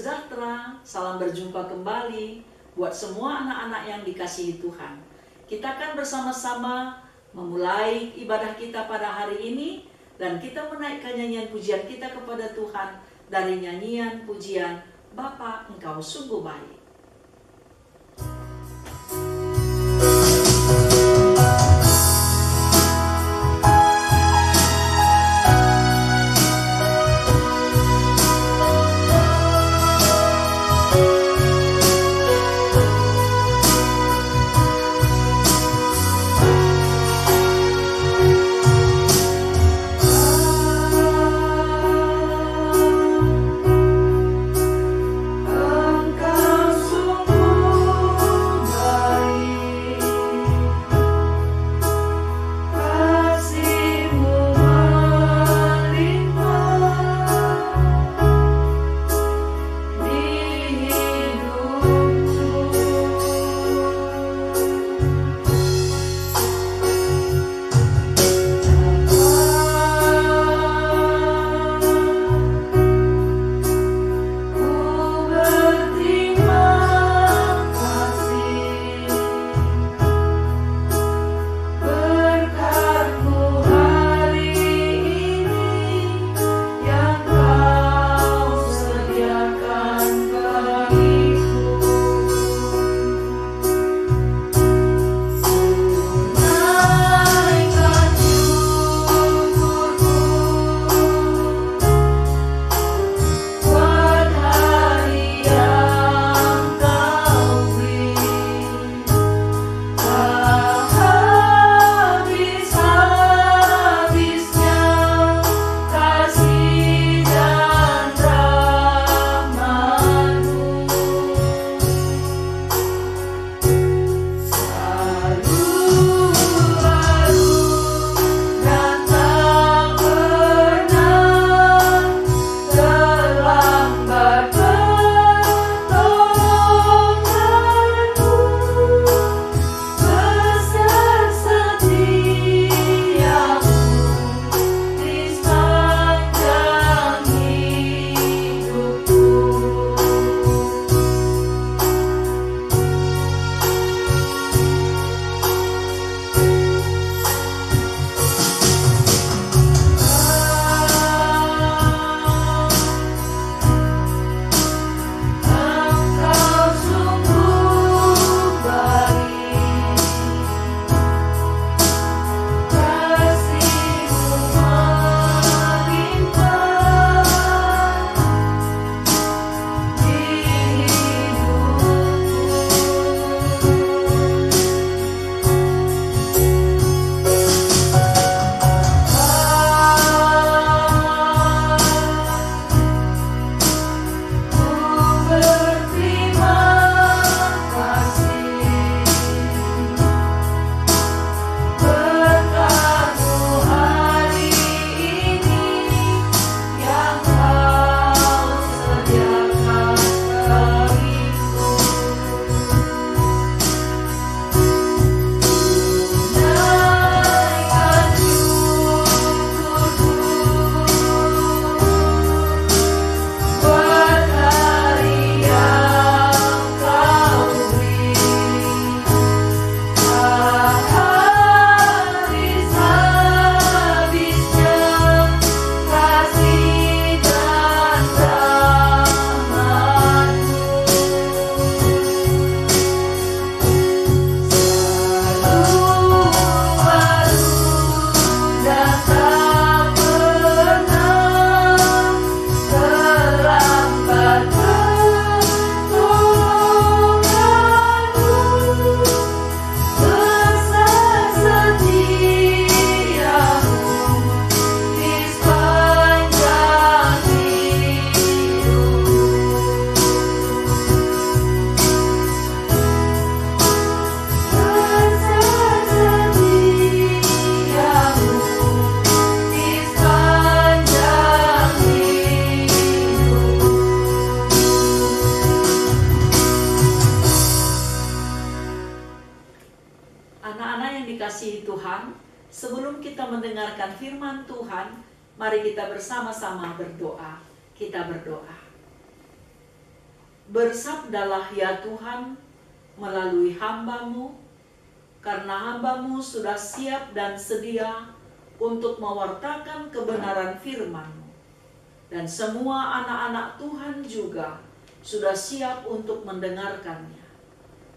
sejahtera, salam berjumpa kembali buat semua anak-anak yang dikasihi Tuhan. Kita akan bersama-sama memulai ibadah kita pada hari ini dan kita menaikkan nyanyian pujian kita kepada Tuhan dari nyanyian pujian Bapa Engkau Sungguh Baik. dikasihi Tuhan, sebelum kita mendengarkan firman Tuhan, mari kita bersama-sama berdoa. Kita berdoa. Tuhan Yesus, kami bersyukur, kami memuji Engkau, Tuhan, untuk setiap anak-anak yang dikasihi Tuhan. Sebelum kita mendengarkan firman Tuhan, mari kita bersama-sama berdoa. Kita berdoa. Kita berdoa. Tuhan Yesus, kami bersyukur, kami memuji Engkau, Tuhan, untuk setiap anak-anak yang dikasihi Tuhan. Mari kita bersama-sama berdoa. Kita berdoa. bersabdalah ya Tuhan melalui hamba-Mu, karena hamba-Mu sudah siap dan sedia untuk mewartakan kebenaran firman-Mu. Dan semua anak-anak Tuhan juga sudah siap untuk mendengarkannya.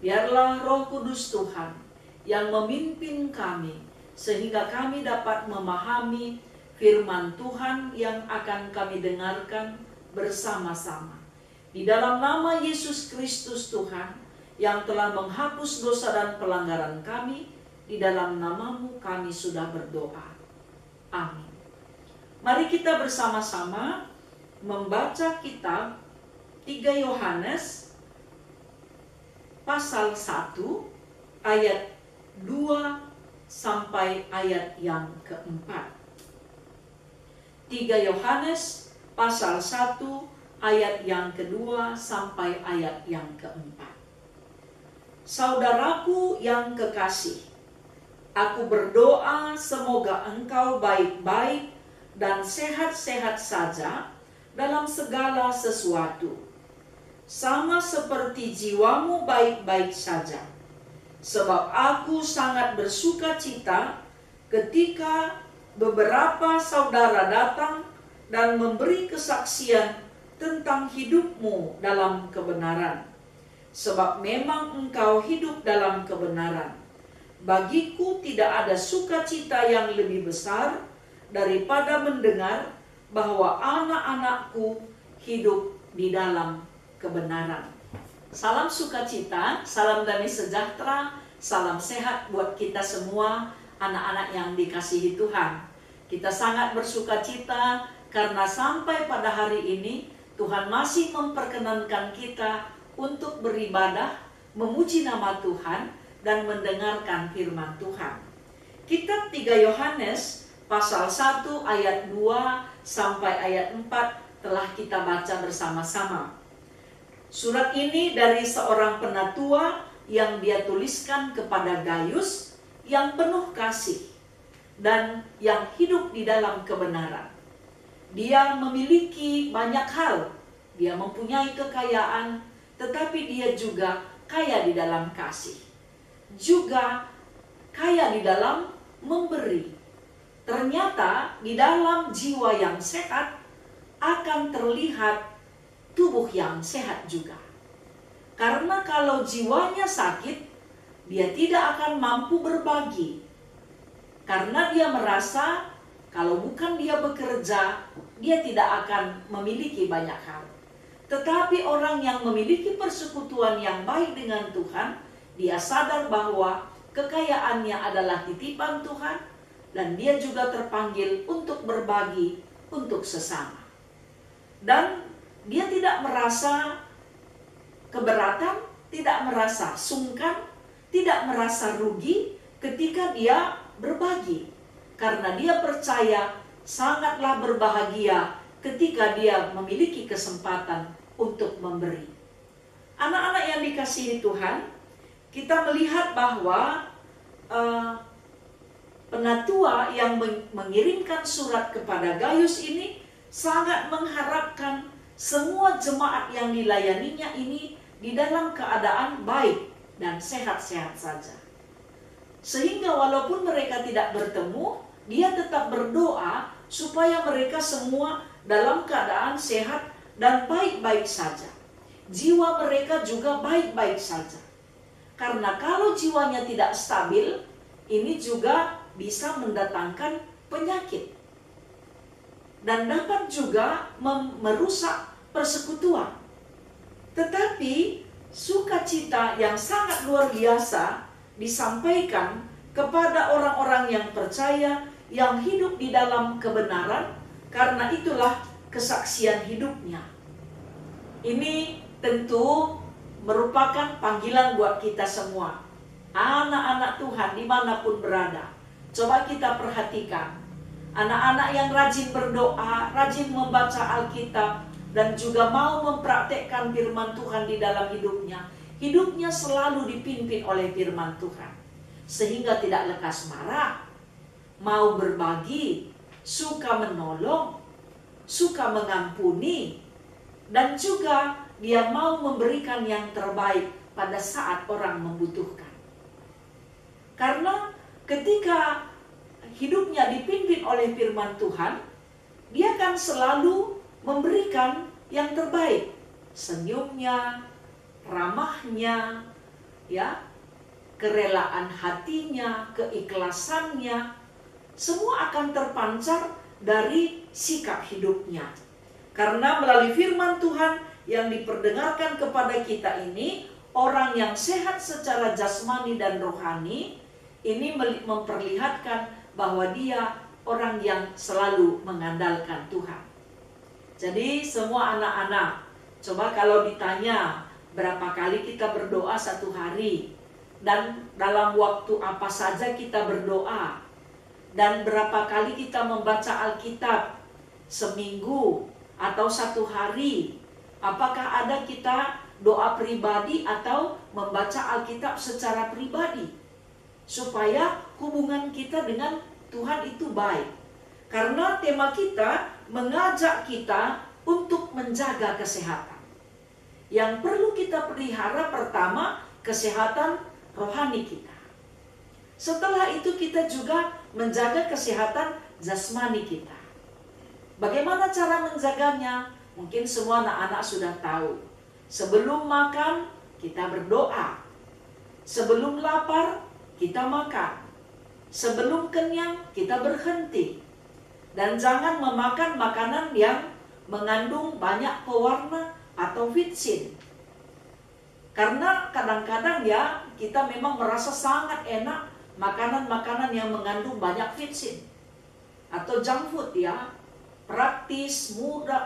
Biarlah Roh Kudus Tuhan yang memimpin kami, sehingga kami dapat memahami firman Tuhan yang akan kami dengarkan bersama-sama. Di dalam nama Yesus Kristus Tuhan, yang telah menghapus dosa dan pelanggaran kami, di dalam nama-Mu kami sudah berdoa. Amin. Mari kita bersama-sama membaca kitab 3 Yohanes pasal 1 ayat 2 sampai ayat yang keempat. 3 Yohanes pasal 1 ayat yang kedua sampai ayat yang keempat. Saudaraku yang kekasih, aku berdoa semoga engkau baik-baik dan sehat-sehat saja dalam segala sesuatu, sama seperti jiwamu baik-baik saja. Sebab aku sangat bersuka cita ketika beberapa saudara datang dan memberi kesaksian tentang hidupmu dalam kebenaran. Sebab memang engkau hidup dalam kebenaran. Bagiku tidak ada sukacita yang lebih besar daripada mendengar bahwa anak-anakku hidup di dalam kebenaran. Salam sukacita, salam damai sejahtera, salam sehat buat kita semua anak-anak yang dikasihi Tuhan. Kita sangat bersukacita karena sampai pada hari ini Tuhan masih memperkenankan kita untuk beribadah, memuji nama Tuhan, dan mendengarkan firman Tuhan. Kitab 3 Yohanes pasal 1 ayat 2 sampai ayat 4 telah kita baca bersama-sama. Surat ini dari seorang penatua yang dia tuliskan kepada Gaius yang penuh kasih dan yang hidup di dalam kebenaran. Dia memiliki banyak hal, dia mempunyai kekayaan, tetapi dia juga kaya di dalam kasih. Juga kaya di dalam memberi. Ternyata di dalam jiwa yang sehat akan terlihat tubuh yang sehat juga. Karena kalau jiwanya sakit, dia tidak akan mampu berbagi. Karena dia merasa kalau bukan dia bekerja, dia tidak akan memiliki banyak hal. Tetapi orang yang memiliki persekutuan yang baik dengan Tuhan, dia sadar bahwa kekayaannya adalah titipan Tuhan, dan dia juga terpanggil untuk berbagi untuk sesama. Dan dia tidak merasa keberatan, tidak merasa sungkan, tidak merasa rugi ketika dia berbagi. Karena dia percaya sangatlah berbahagia ketika dia memiliki kesempatan untuk memberi. Anak-anak yang dikasihi Tuhan, kita melihat bahwa penatua yang mengirimkan surat kepada Gaius ini sangat mengharapkan semua jemaat yang dilayaninya ini di dalam keadaan baik dan sehat-sehat saja. Sehingga walaupun mereka tidak bertemu, dia tetap berdoa supaya mereka semua dalam keadaan sehat dan baik-baik saja. Jiwa mereka juga baik-baik saja. Karena kalau jiwanya tidak stabil, ini juga bisa mendatangkan penyakit. Dan dapat juga merusak persekutuan. Tetapi sukacita yang sangat luar biasa disampaikan kepada orang-orang yang percaya, yang hidup di dalam kebenaran, karena itulah kesaksian hidupnya. Ini tentu merupakan panggilan buat kita semua, anak-anak Tuhan dimanapun berada. Coba kita perhatikan, anak-anak yang rajin berdoa, rajin membaca Alkitab, dan juga mau mempraktekkan firman Tuhan di dalam hidupnya. Hidupnya selalu dipimpin oleh firman Tuhan, sehingga tidak lekas marah, mau berbagi, suka menolong, suka mengampuni, dan juga Dia mau memberikan yang terbaik pada saat orang membutuhkan. Karena ketika hidupnya dipimpin oleh firman Tuhan, dia akan selalu memberikan yang terbaik. Senyumnya, ramahnya, ya, kerelaan hatinya, keikhlasannya, semua akan terpancar dari sikap hidupnya. Karena melalui firman Tuhan yang diperdengarkan kepada kita ini, orang yang sehat secara jasmani dan rohani, ini memperlihatkan bahwa dia orang yang selalu mengandalkan Tuhan. Jadi semua anak-anak, coba kalau ditanya berapa kali kita berdoa satu hari, dan dalam waktu apa saja kita berdoa, dan berapa kali kita membaca Alkitab seminggu atau satu hari, apakah ada kita doa pribadi atau membaca Alkitab secara pribadi, supaya hubungan kita dengan Tuhan itu baik. Karena tema kita mengajak kita untuk menjaga kesehatan. Yang perlu kita pelihara pertama, kesehatan rohani kita. Setelah itu kita juga menjaga kesehatan jasmani kita. Bagaimana cara menjaganya? Mungkin semua anak-anak sudah tahu. Sebelum makan, kita berdoa. Sebelum lapar, kita makan. Sebelum kenyang, kita berhenti. Dan jangan memakan makanan yang mengandung banyak pewarna atau vitsin. Karena kadang-kadang ya, kita memang merasa sangat enak makanan-makanan yang mengandung banyak vitsin. Atau junk food ya, praktis,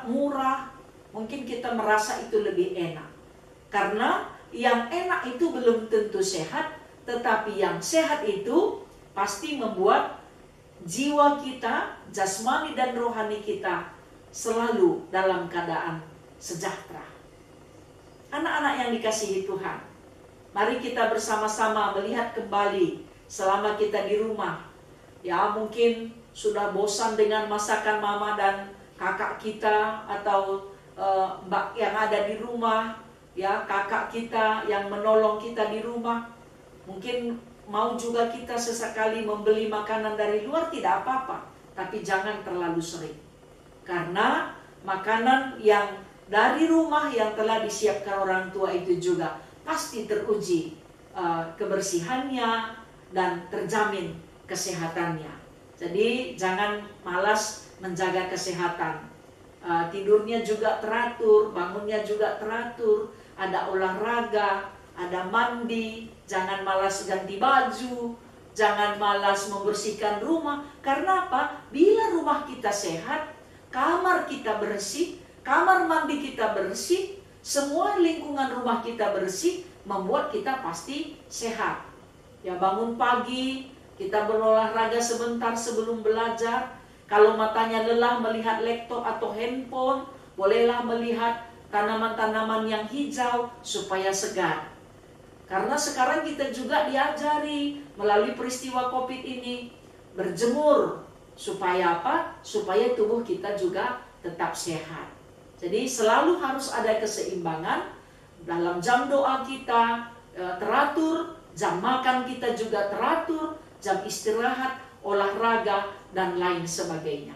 murah. Mungkin kita merasa itu lebih enak. Karena yang enak itu belum tentu sehat, tetapi yang sehat itu pasti membuat jiwa kita, jasmani dan rohani kita selalu dalam keadaan sejahtera. Anak-anak yang dikasihi Tuhan, mari kita bersama-sama melihat kembali selama kita di rumah. Ya, mungkin sudah bosan dengan masakan mama dan kakak kita, atau mbak yang ada di rumah, ya, kakak kita yang menolong kita di rumah. Mungkin mau juga kita sesekali membeli makanan dari luar, tidak apa-apa, tapi jangan terlalu sering. Karena makanan yang dari rumah yang telah disiapkan orang tua itu juga pasti teruji kebersihannya dan terjamin kesehatannya. Jadi jangan malas menjaga kesehatan. Tidurnya juga teratur, bangunnya juga teratur, ada olahraga, ada mandi, jangan malas ganti baju, jangan malas membersihkan rumah. Karena apa? Bila rumah kita sehat, kamar kita bersih, kamar mandi kita bersih, semua lingkungan rumah kita bersih, membuat kita pasti sehat. Ya, bangun pagi, kita berolahraga sebentar sebelum belajar. Kalau matanya lelah melihat laptop atau handphone, bolehlah melihat tanaman-tanaman yang hijau supaya segar. Karena sekarang kita juga diajari melalui peristiwa COVID ini berjemur. Supaya apa? Supaya tubuh kita juga tetap sehat. Jadi selalu harus ada keseimbangan dalam jam doa kita teratur, jam makan kita juga teratur, jam istirahat, olahraga, dan lain sebagainya.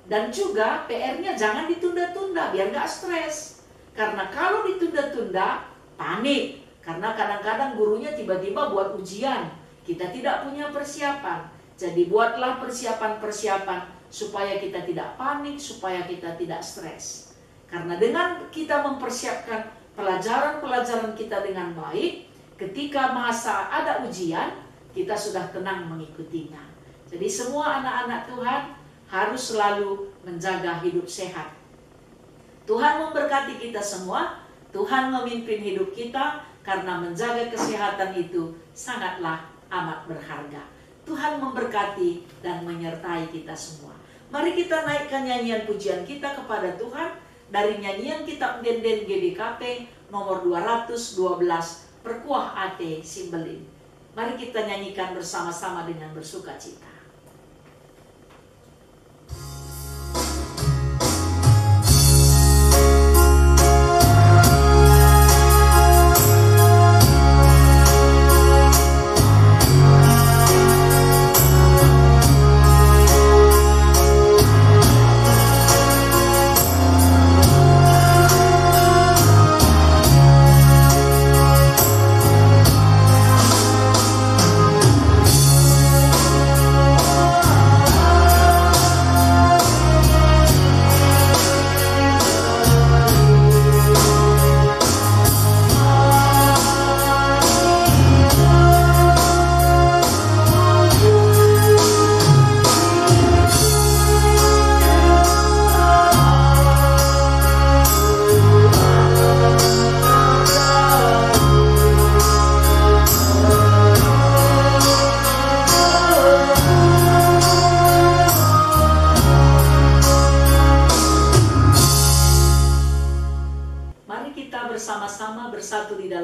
Dan juga PR-nya jangan ditunda-tunda biar gak stres. Karena kalau ditunda-tunda, panik. Karena kadang-kadang gurunya tiba-tiba buat ujian, kita tidak punya persiapan. Jadi buatlah persiapan-persiapan supaya kita tidak panik, supaya kita tidak stres. Karena dengan kita mempersiapkan pelajaran-pelajaran kita dengan baik, ketika masa ada ujian, kita sudah tenang mengikutinya. Jadi semua anak-anak Tuhan harus selalu menjaga hidup sehat. Tuhan memberkati kita semua, Tuhan memimpin hidup kita, karena menjaga kesehatan itu sangatlah amat berharga. Tuhan memberkati dan menyertai kita semua. Mari kita naikkan nyanyian pujian kita kepada Tuhan dari nyanyian kitab Den-Den GBKP nomor 212, Perkuah Ate Simbelin. Mari kita nyanyikan bersama-sama dengan bersukacita.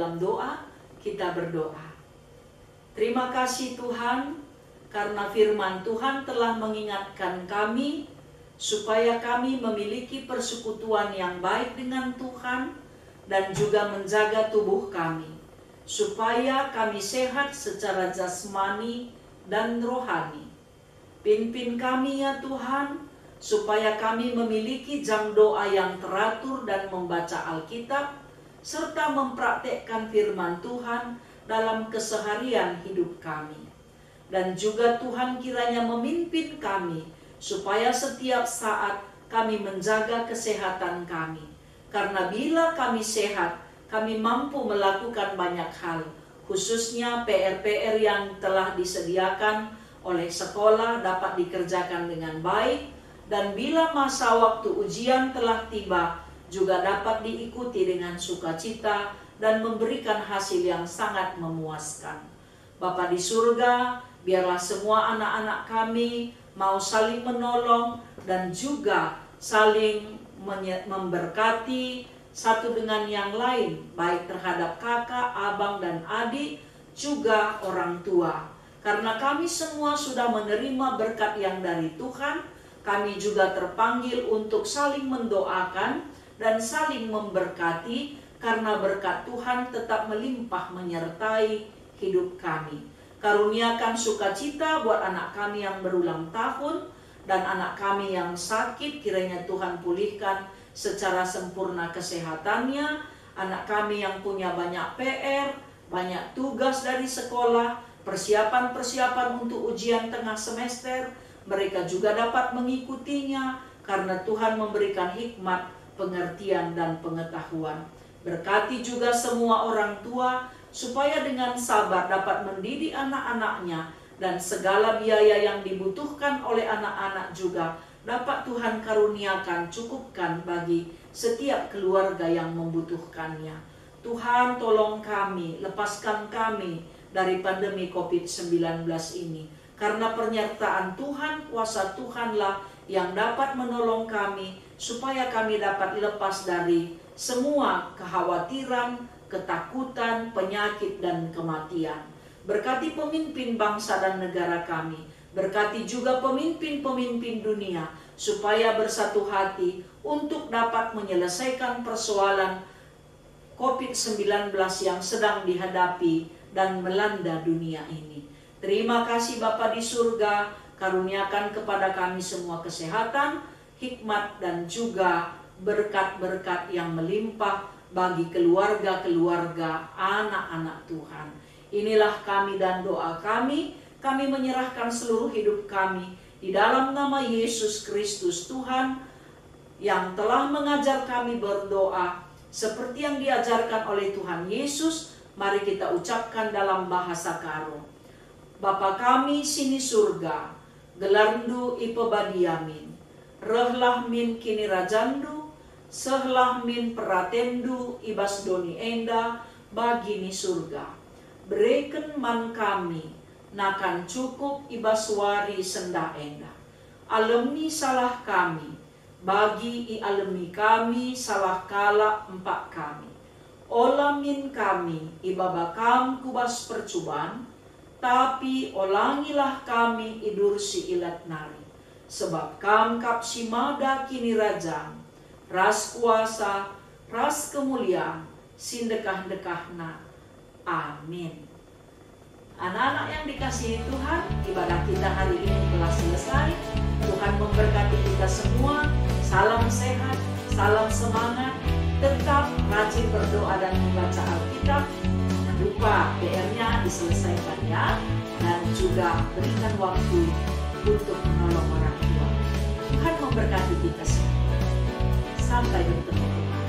dalam doa, kita berdoa. Terima kasih Tuhan, karena firman Tuhan telah mengingatkan kami, supaya kami memiliki persekutuan yang baik dengan Tuhan, dan juga menjaga tubuh kami, supaya kami sehat secara jasmani dan rohani. Pimpin kami ya Tuhan, supaya kami memiliki jam doa yang teratur dan membaca Alkitab, serta mempraktekkan firman Tuhan dalam keseharian hidup kami. Dan juga Tuhan kiranya memimpin kami, supaya setiap saat kami menjaga kesehatan kami. Karena bila kami sehat, kami mampu melakukan banyak hal, khususnya PR-PR yang telah disediakan oleh sekolah dapat dikerjakan dengan baik, dan bila masa waktu ujian telah tiba, juga dapat diikuti dengan sukacita dan memberikan hasil yang sangat memuaskan. Bapa di surga, biarlah semua anak-anak kami mau saling menolong dan juga saling memberkati satu dengan yang lain, baik terhadap kakak, abang, dan adik, juga orang tua. Karena kami semua sudah menerima berkat yang dari Tuhan, kami juga terpanggil untuk saling mendoakan dan saling memberkati, karena berkat Tuhan tetap melimpah menyertai hidup kami. Karuniakan sukacita buat anak kami yang berulang tahun, dan anak kami yang sakit, kiranya Tuhan pulihkan secara sempurna kesehatannya. Anak kami yang punya banyak PR, banyak tugas dari sekolah, persiapan-persiapan untuk ujian tengah semester, mereka juga dapat mengikutinya, karena Tuhan memberikan hikmat, pengertian, dan pengetahuan. Berkati juga semua orang tua, supaya dengan sabar dapat mendidik anak-anaknya, dan segala biaya yang dibutuhkan oleh anak-anak juga dapat Tuhan karuniakan, cukupkan bagi setiap keluarga yang membutuhkannya. Tuhan tolong kami, lepaskan kami dari pandemi COVID-19 ini. Karena penyertaan Tuhan, kuasa Tuhanlah yang dapat menolong kami, supaya kami dapat lepas dari semua kekhawatiran, ketakutan, penyakit, dan kematian. Berkati pemimpin bangsa dan negara kami. Berkati juga pemimpin-pemimpin dunia, supaya bersatu hati untuk dapat menyelesaikan persoalan COVID-19 yang sedang dihadapi dan melanda dunia ini. Terima kasih Bapa di surga, karuniakan kepada kami semua kesehatan, hikmat, dan juga berkat-berkat yang melimpah bagi keluarga-keluarga anak-anak Tuhan. Inilah kami dan doa kami menyerahkan seluruh hidup kami di dalam nama Yesus Kristus Tuhan, yang telah mengajar kami berdoa seperti yang diajarkan oleh Tuhan Yesus. Mari kita ucapkan dalam bahasa karo. Bapa kami sini surga, gelarndu ipebadiamin, rehlah min kini rajandu, sehlah min peratendu ibas doni enda bagini surga. Bereken man kami, nakan cukup ibas wari senda enda. Alemi salah kami, bagi i alemi kami salah kala empat kami. Olamin kami ibabakam kubas percubaan, tapi olangilah kami idursi ilat nari. Sebab kam kap simada kini rajang, ras kuasa, ras kemuliaan, sindekah-dekahna. Amin. Anak-anak yang dikasihi Tuhan, ibadah kita hari ini telah selesai. Tuhan memberkati kita semua. Salam sehat, salam semangat. Tetap rajin berdoa dan membaca Alkitab. Jangan lupa PR-nya diselesaikan ya. Dan juga berikan waktu untuk menolong orang tua. Tuhan memberkati kita semua. Sampai bertemu.